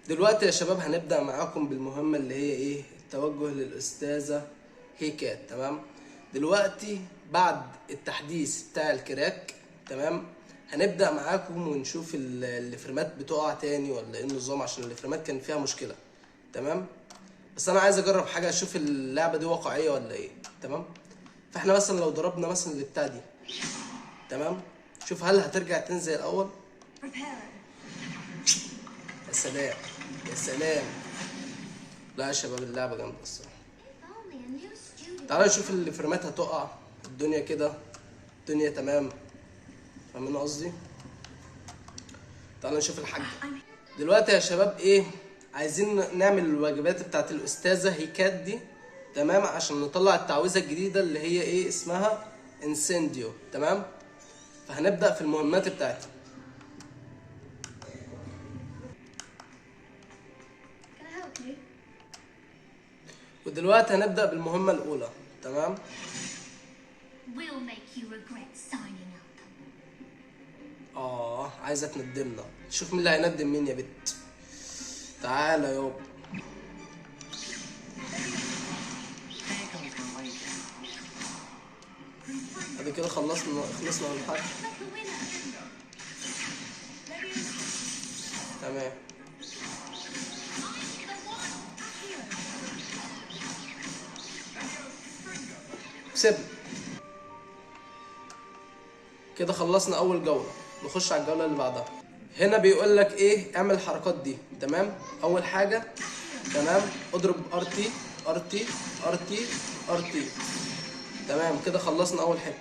دلوقتي يا شباب هنبدأ معاكم بالمهمة اللي هي ايه، التوجه للأستاذة هيكات. تمام. دلوقتي بعد التحديث بتاع الكراك، تمام، هنبدأ معاكم ونشوف الفريمات بتقع تاني ولا ايه النظام، عشان الفريمات كان فيها مشكلة. تمام. بس انا عايز اجرب حاجة، اشوف اللعبة دي واقعية ولا ايه. تمام. فاحنا مثلا لو ضربنا مثلا اللي بتاع دي، تمام، شوف هل هترجع تاني زي الاول. يا سلام، يا سلام. لا يا شباب، اللعبة جامدة الصراحة. تعالوا نشوف الفريمات هتقع، الدنيا كده، الدنيا تمام. فاهمين قصدي؟ تعالوا نشوف الحاجة. دلوقتي يا شباب ايه، عايزين نعمل الواجبات بتاعت الأستاذة هيكات دي، تمام، عشان نطلع التعويذة الجديدة اللي هي ايه اسمها انسنديو. تمام. فهنبدأ في المهمات بتاعتها. ودلوقتي هنبدأ بالمهمة الأولى. تمام. عايزة تندمنا. شوف مين اللي هيندم مين يا بت. تعالى يابا. ادي كده خلصنا من الحاجة. تمام. سيبنا كده، خلصنا اول جولة. نخش على الجولة اللي بعدها. هنا بيقول لك ايه، اعمل الحركات دي. تمام. اول حاجة، تمام، اضرب ار تي ار تي ار تي ار تي. تمام كده خلصنا اول حتة.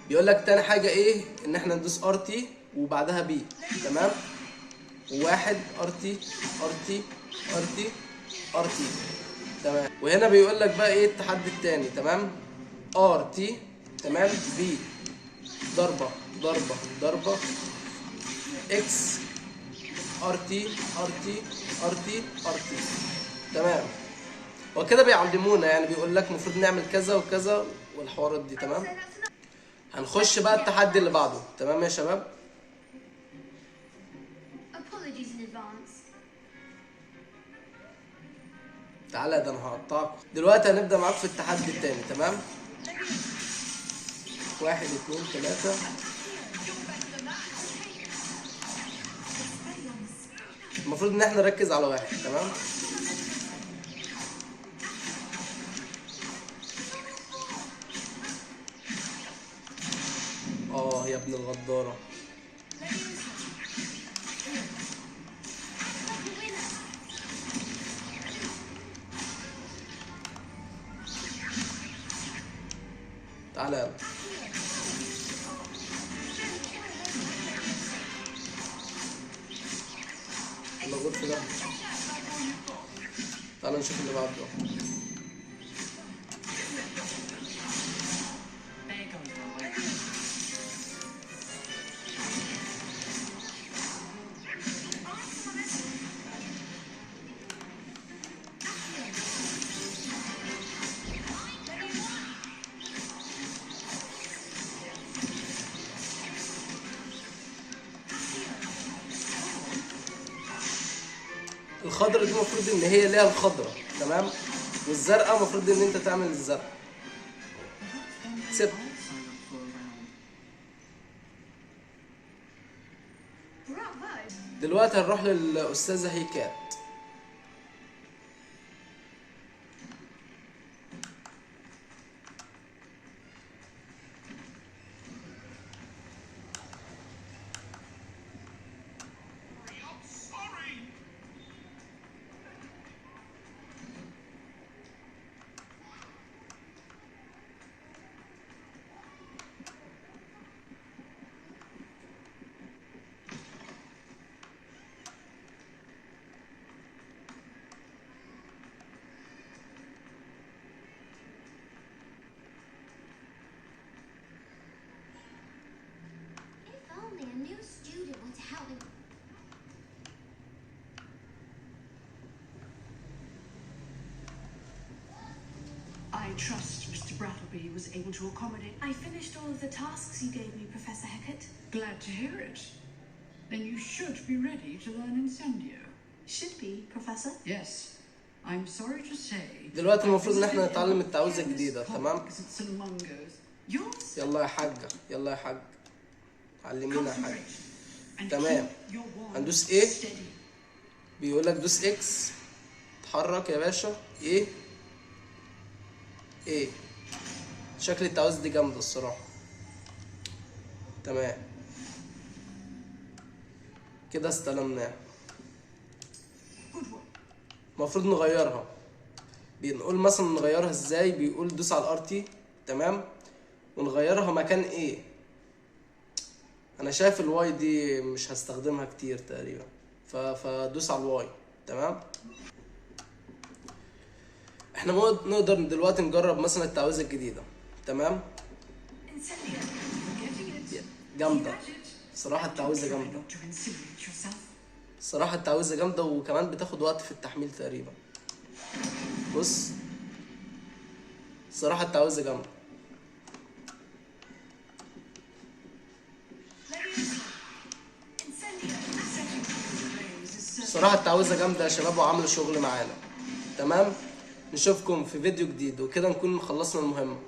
بيقول لك تاني حاجة ايه، ان احنا ندوس ار تي وبعدها بي. تمام. واحد ار تي ار تي ار تي ار تي. تمام. وهنا بيقول لك بقى ايه التحدي التاني. تمام. ار تي، تمام، بي، ضربة ضربة ضربة، اكس، ار تي ار تي ار تي ار تي. تمام. هو كده بيعلمونا، يعني بيقول لك المفروض نعمل كذا وكذا والحوارات دي. تمام. هنخش بقى التحدي اللي بعده. تمام يا شباب. تعالى ده انا هقطعكم. دلوقتي هنبدأ معاكم في التحدي التاني. تمام. واحد اتنين تلاتة. المفروض ان احنا نركز على واحد. تمام. يا ابن الغدارة. تعالى يلا. يلا غرفة ده. تعالى نشوف اللي بعده. الخضرة دي المفروض ان هي ليها الخضرة. تمام. والزرقاء المفروض ان انت تعمل الزرقاء. سيب. دلوقتي هنروح للأستاذة هيكات. I trust Mr. Brattleby was able to accommodate. I finished all of the tasks you gave me, Professor Hecat. Glad to hear it. Then you should be ready to learn Incendio. Should be, Professor. Yes. I'm sorry to say. دلوقتي المفروض ان احنا نتعلم التعويذة الجديدة، تمام؟ Yours. يلا يا حاجة، يلا يا حاج، علمينا يا حاج. Concentrate. And تمام. keep your wand هندوس ايه؟ steady. بيقول لك دوس اكس، اتحرك يا باشا. ايه ايه، شكل التعويذة دي جامدة الصراحة. تمام كده استلمناه. Good work. المفروض نغيرها. بنقول مثلا نغيرها ازاي؟ بيقول دوس على الار تي، تمام، ونغيرها مكان ايه. انا شايف الواي دي مش هستخدمها كتير تقريبا، فدوس على الواي. تمام. احنا نقدر دلوقتي نجرب مثلا التعويذة الجديدة. تمام. Incendio. Getting it. جامدة Keep at it. صراحة، التعويذة Try جامدة not to incinerate yourself. صراحة، التعويذة جامدة، وكمان بتاخد وقت في التحميل تقريبا. بص صراحة التعويذة جامدة. Incendio. صراحة التعويذة جامدة يا شباب، وعاملة شغل معانا. تمام. نشوفكم في فيديو جديد، وكده نكون خلصنا المهمة.